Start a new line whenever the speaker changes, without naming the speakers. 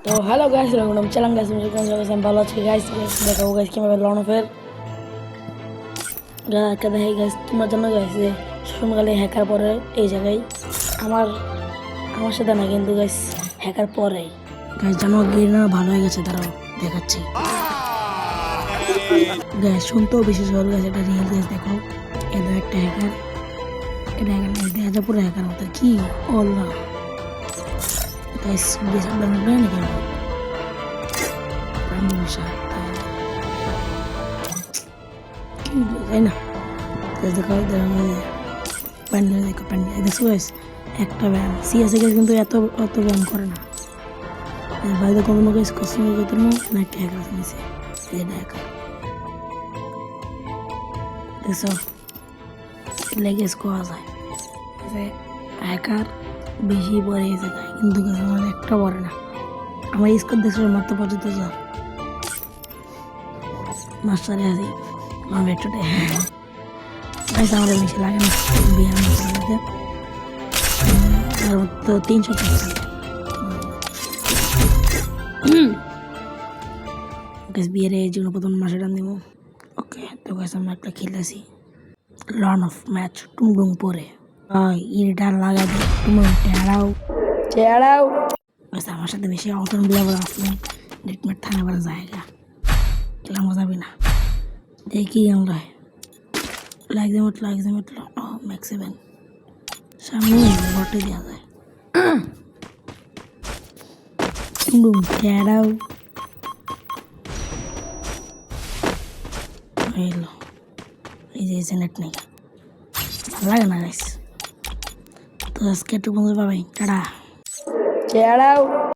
তো hello guys, welcome channel guys. আমি ভালো আছি গাইস। দেখাবো গাইস কিভাবে লন অফের একটা দেখাই গাইস। তোমার জন্য গাইস যে সকালে হ্যাকার পরে এই জায়গায় আমার আমার সাথে না, কিন্তু গাইস হ্যাকার পরে গাইস জানো গেরিনা ভালো হয়ে গেছে। তারাও দেখাচ্ছি গাইস, শুনতেও বিশেষ ভালো গাইস। এটা রিয়েল গাইস, দেখো এটা একটা হ্যাকার। এটা হ্যাকার না, দেখা যায় পুরো হ্যাকার মতো। কি অল্লা গাইস, বেশ আপনার মনে হয় না কেন তাই না? দেখো প্যান্ডেল, দেখো প্যান্ডেল দেখছো গাইস, একটা ব্যায়াম সিএসএ গাইস কিন্তু এত ব্যায়াম করে না। বাইরে কোনো গাইস কসমে করতে না, একটা হ্যাকার নিছে। এটা হ্যাকার দেখছো, লেগেস কোয়া যায় যে হ্যাকার বেশি পরে গেছে কিন্তু আমার একটা পরে না। আমার স্কোর দেখছো মাত্র 75,000 মাস্টারে আছে আমার একটুটে গাইস। আমাদের বেশি লাগে না বিয়ার মতো আর তো 300 টাকা গাইস। বিয়ের এই জন্য প্রথম মাসে টান দিব। ওকে, তো গাইস আমরা একটা খেলেছি লন অফ ম্যাচ টুমডুং পরে ইটা লাগা দে তুমি টেড়াও গাইস। আমার সাথে বেশি অটন ব্লেভার আসলে ডেটমেট থানা বড় জায়গা খেলা মজা হবে না। দেখি আমরা লাগছে ও ম্যাক্স 7 সামনে বটে দেওয়া যায়। টুমডুং টেড়াও এলো, এই যে নেট নেই, ভালো লাগে না গাইস। তো আজকে একটু বন্ধু পাবেন টাটা টেড়াও।